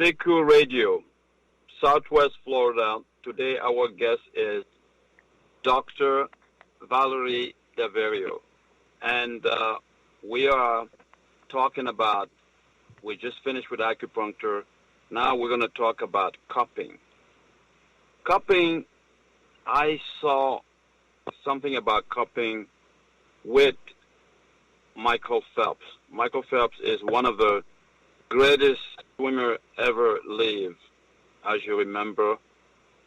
ACU Radio, Southwest Florida. Today our guest is Dr. Valerie Daverio. And we are talking about, we just finished with acupuncture. Now we're going to talk about cupping. Cupping, I saw something about cupping with Michael Phelps. Michael Phelps is one of the greatest swimmer ever lived, as you remember.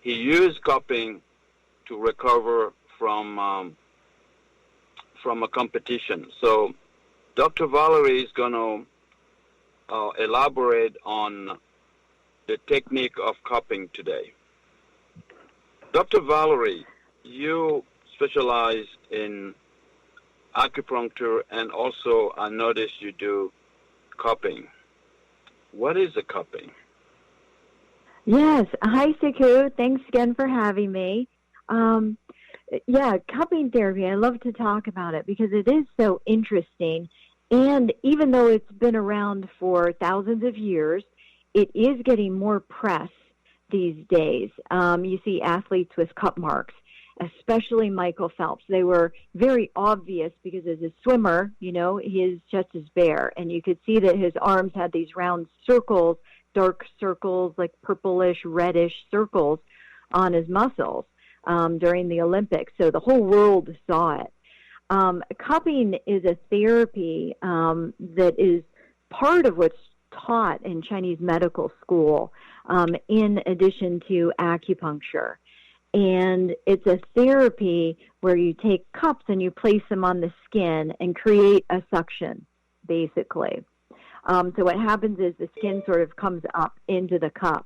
He used cupping to recover from a competition. So Dr. Valerie is going to elaborate on the technique of cupping today. Dr. Valerie, you specialize in acupuncture, and also I noticed you do cupping. What is a cupping? Yes. Hi, Siku. Thanks again for having me. Cupping therapy, I love to talk about it because it is so interesting. And even though it's been around for thousands of years, it is getting more press these days. You see athletes with cup marks, especially Michael Phelps. They were very obvious because as a swimmer, his chest is bare, and you could see that his arms had these round circles, dark circles, like purplish, reddish circles on his muscles during the Olympics. So the whole world saw it. Cupping is a therapy that is part of what's taught in Chinese medical school, in addition to acupuncture. And it's a therapy where you take cups and you place them on the skin and create a suction, basically. So what happens is the skin sort of comes up into the cup.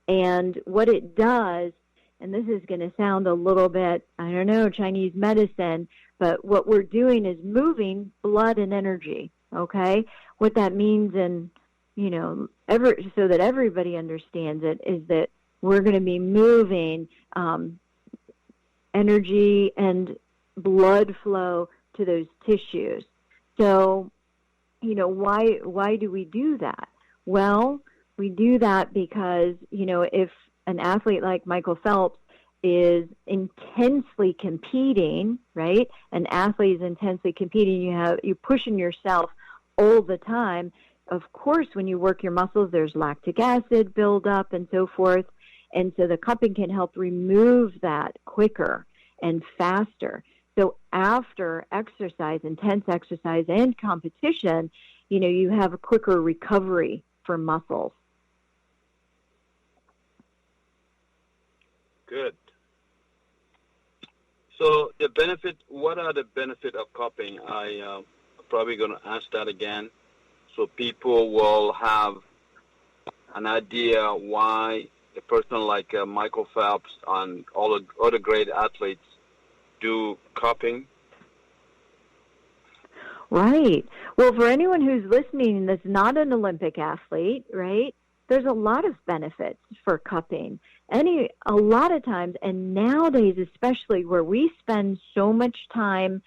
And what it does, and this is going to sound a little bit, Chinese medicine, but what we're doing is moving blood and energy, okay? What that means, and, so that everybody understands it, is that we're going to be moving energy and blood flow to those tissues. So, why do we do that? Well, we do that because, if an athlete like Michael Phelps is intensely competing, right? An athlete is intensely competing. You're pushing yourself all the time. Of course, when you work your muscles, there's lactic acid buildup and so forth. And so the cupping can help remove that quicker and faster. So after exercise, intense exercise and competition, you have a quicker recovery for muscles. Good. So what are the benefits of cupping? I'm probably going to ask that again, so people will have an idea why a person like Michael Phelps and all the other great athletes do cupping. Right. Well, for anyone who's listening that's not an Olympic athlete, right, there's a lot of benefits for cupping. A lot of times, and nowadays especially, where we spend so much time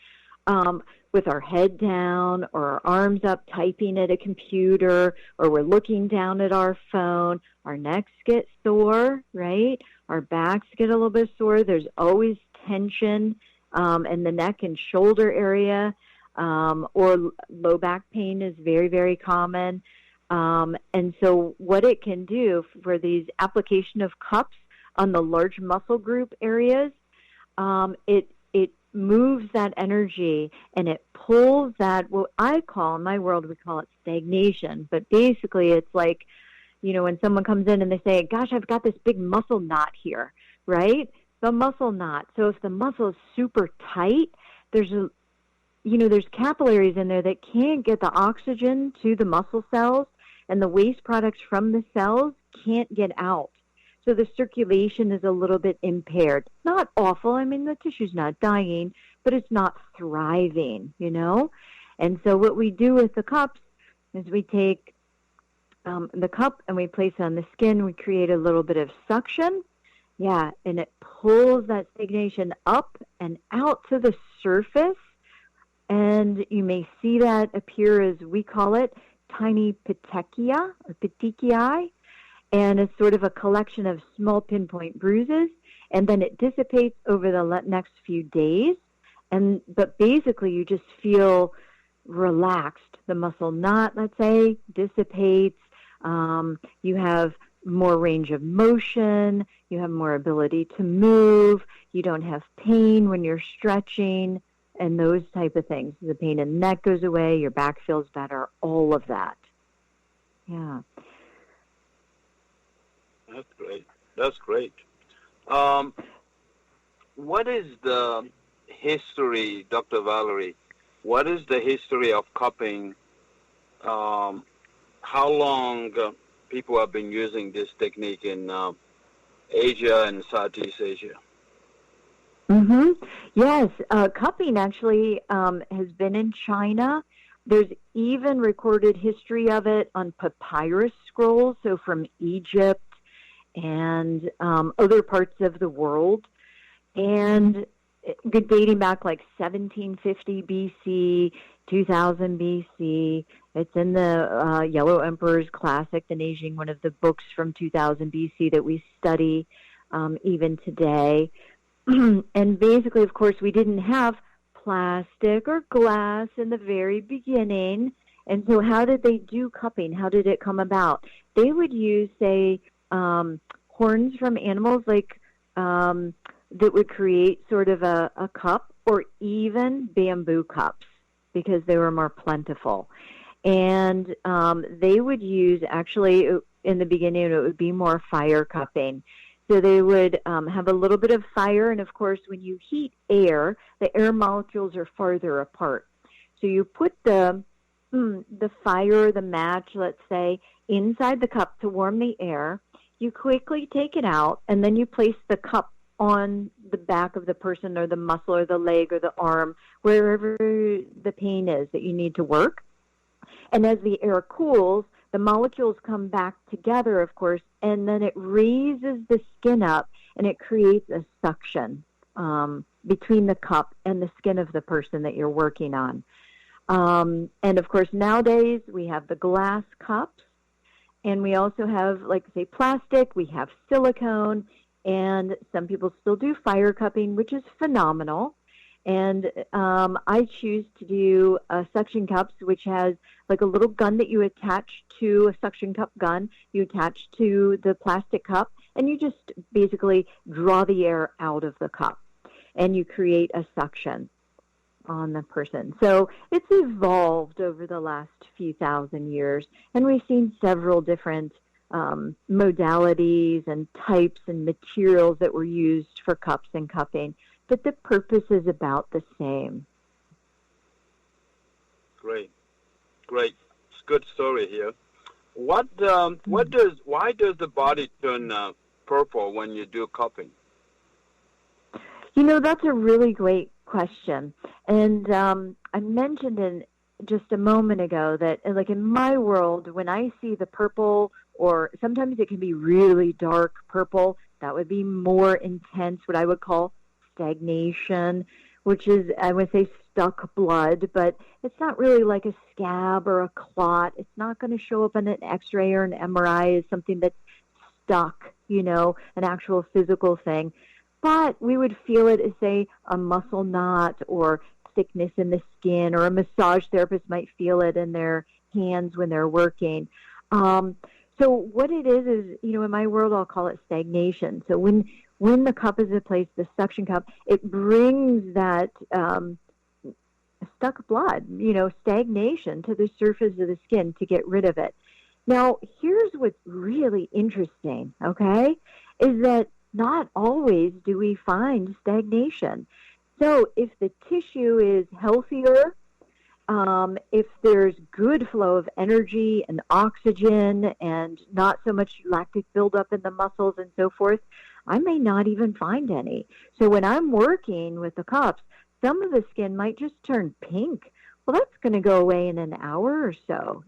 with our head down or our arms up typing at a computer, or we're looking down at our phone, our necks get sore, right? Our backs get a little bit sore. There's always tension in the neck and shoulder area, or low back pain is very, very common. And so what it can do for these application of cups on the large muscle group areas, it moves that energy and it pulls that, what I call, in my world, we call it stagnation. But basically it's like, when someone comes in and they say, gosh, I've got this big muscle knot here, right? The muscle knot. So if the muscle is super tight, there's capillaries in there that can't get the oxygen to the muscle cells, and the waste products from the cells can't get out. So the circulation is a little bit impaired. Not awful. I mean, the tissue's not dying, but it's not thriving, And so what we do with the cups is we take the cup and we place it on the skin. We create a little bit of suction. Yeah, and it pulls that stagnation up and out to the surface. And you may see that appear as we call it tiny petechia or petechiae. And it's sort of a collection of small pinpoint bruises. And then it dissipates over the next few days. But basically you just feel relaxed. The muscle knot, let's say, dissipates. You have more range of motion. You have more ability to move. You don't have pain when you're stretching and those type of things. The pain in the neck goes away. Your back feels better. All of that. Yeah. That's great. That's great. What is the history, Dr. Valerie? What is the history of cupping? How long people have been using this technique in Asia and Southeast Asia? Yes, cupping actually has been in China. There's even recorded history of it on papyrus scrolls, so from Egypt and other parts of the world. And dating back like 1750 BC, 2000 BC. It's in the Yellow Emperor's Classic, the Zhejiang, one of the books from 2000 BC that we study even today. And basically, of course, we didn't have plastic or glass in the very beginning. And so how did they do cupping? How did it come about? They would use, say, horns from animals like that would create sort of a cup, or even bamboo cups because they were more plentiful. And they would use, actually, in the beginning, it would be more fire cupping. So they would have a little bit of fire, and of course, when you heat air, the air molecules are farther apart. So you put the fire, the match, let's say, inside the cup to warm the air. You quickly take it out, and then you place the cup on the back of the person or the muscle or the leg or the arm, wherever the pain is that you need to work. And as the air cools, the molecules come back together, of course, and then it raises the skin up, and it creates a suction between the cup and the skin of the person that you're working on. And, of course, nowadays we have the glass cups, and we also have, like, say, plastic. We have silicone, and some people still do fire cupping, which is phenomenal. And I choose to do suction cups, which has like a little gun that you attach to a suction cup gun. You attach to the plastic cup, and you just basically draw the air out of the cup, and you create a suction on the person. So it's evolved over the last few thousand years, and we've seen several different modalities and types and materials that were used for cups and cupping. But the purpose is about the same. Great. It's a good story here. Why does the body turn purple when you do cupping? That's a really great question. And I mentioned in just a moment ago that, like, in my world, when I see the purple, or sometimes it can be really dark purple, that would be more intense, what I would call stagnation, which is, I would say, stuck blood, but it's not really like a scab or a clot. It's not going to show up on an x-ray or an MRI as something that's stuck, an actual physical thing. But we would feel it as, say, a muscle knot or thickness in the skin, or a massage therapist might feel it in their hands when they're working. So what it is, in my world, I'll call it stagnation. So when the cup is replaced, the suction cup, it brings that stuck blood, stagnation to the surface of the skin to get rid of it. Now, here's what's really interesting, okay, is that not always do we find stagnation. So if the tissue is healthier, if there's good flow of energy and oxygen and not so much lactic buildup in the muscles and so forth, I may not even find any. So when I'm working with the cups, some of the skin might just turn pink. Well, that's going to go away in an hour or so,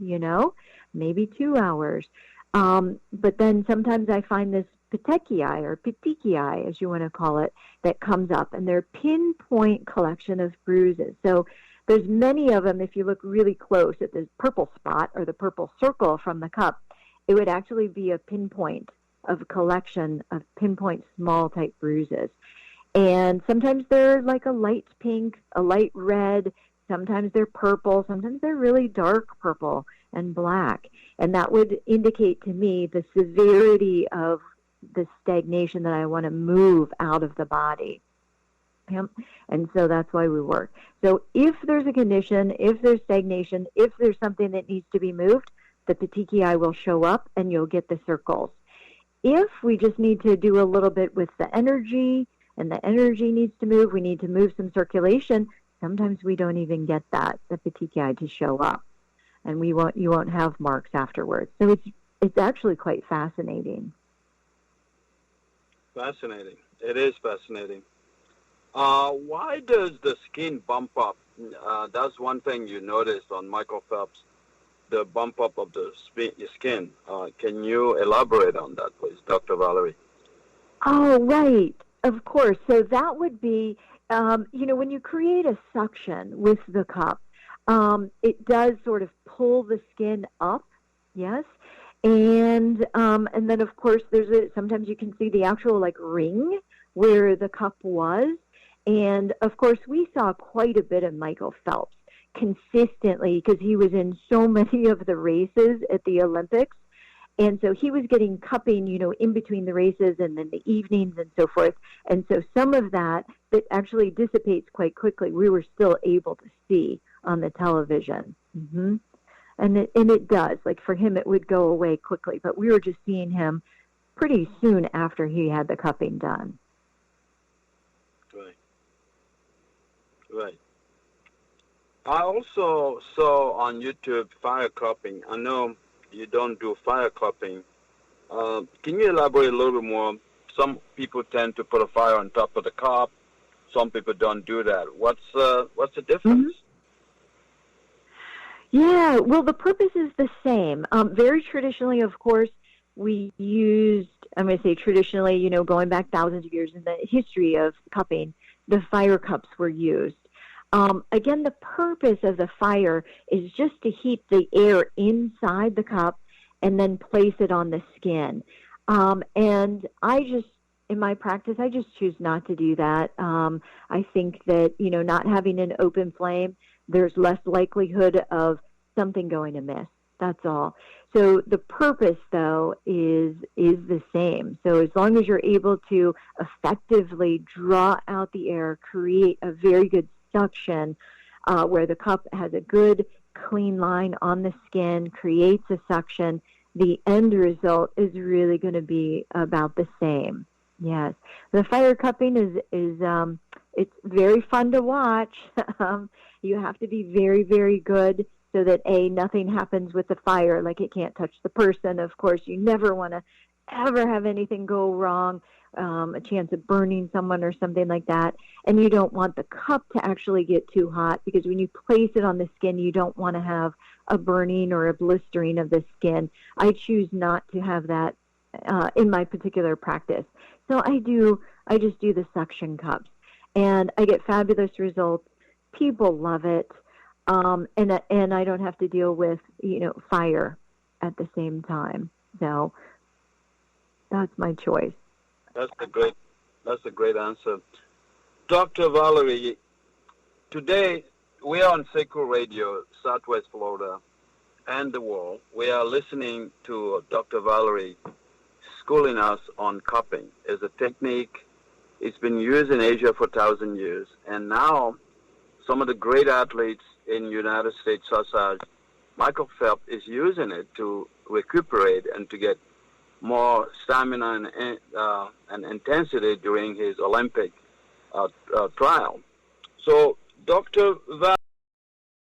maybe 2 hours. But then sometimes I find this petechiae or petechiae, as you want to call it, that comes up, and they're pinpoint collection of bruises. So there's many of them. If you look really close at the purple spot or the purple circle from the cup, it would actually be a pinpoint of a collection of pinpoint small type bruises. And sometimes they're like a light pink, a light red, sometimes they're purple, sometimes they're really dark purple and black. And that would indicate to me the severity of the stagnation that I want to move out of the body. Yep. And so that's why we work. So if there's a condition, if there's stagnation, if there's something that needs to be moved, the petechiae will show up and you'll get the circles. If we just need to do a little bit with the energy and the energy needs to move, we need to move some circulation, sometimes we don't even get the petechiae to show up. And you won't have marks afterwards. So it's actually quite fascinating. Fascinating. It is fascinating. Why does the skin bump up? That's one thing you noticed on Michael Phelps, the bump up of the skin. Can you elaborate on that, please, Dr. Valerie? Oh, right. Of course. So that would be, when you create a suction with the cup, it does sort of pull the skin up, yes. And then, of course, sometimes you can see the actual, ring where the cup was. And, of course, we saw quite a bit of Michael Phelps consistently because he was in so many of the races at the Olympics. And so he was getting cupping, in between the races and then the evenings and so forth. And so some of that actually dissipates quite quickly, we were still able to see on the television. Mm-hmm. And it does. Like for him, it would go away quickly. But we were just seeing him pretty soon after he had the cupping done. Right. I also saw on YouTube fire cupping. I know you don't do fire cupping. Can you elaborate a little bit more? Some people tend to put a fire on top of the cup. Some people don't do that. What's the difference? Mm-hmm. Yeah, well, the purpose is the same. Very traditionally, of course, we used, I'm going to say traditionally, going back thousands of years in the history of cupping, the fire cups were used. Again, the purpose of the fire is just to heat the air inside the cup and then place it on the skin. And in my practice, I just choose not to do that. I think that, not having an open flame, there's less likelihood of something going amiss. That's all. So the purpose, though, is the same. So as long as you're able to effectively draw out the air, create a very good suction where the cup has a good, clean line on the skin, creates a suction, the end result is really going to be about the same. Yes. The fire cupping is it's very fun to watch. You have to be very, very good so that, nothing happens with the fire, like it can't touch the person. Of course, you never want to ever have anything go wrong, a chance of burning someone or something like that. And you don't want the cup to actually get too hot because when you place it on the skin, you don't want to have a burning or a blistering of the skin. I choose not to have that in my particular practice. So I just do the suction cups, and I get fabulous results. People love it, and I don't have to deal with fire at the same time. So that's my choice. That's a great answer, Dr. Valerie. Today we are on Seco Radio, Southwest Florida, and the world. We are listening to Dr. Valerie schooling us on cupping as a technique. It's been used in Asia for 1,000 years, and now some of the great athletes in the United States, such as Michael Phelps, is using it to recuperate and to get more stamina and intensity during his Olympic trial. So, Dr. Val,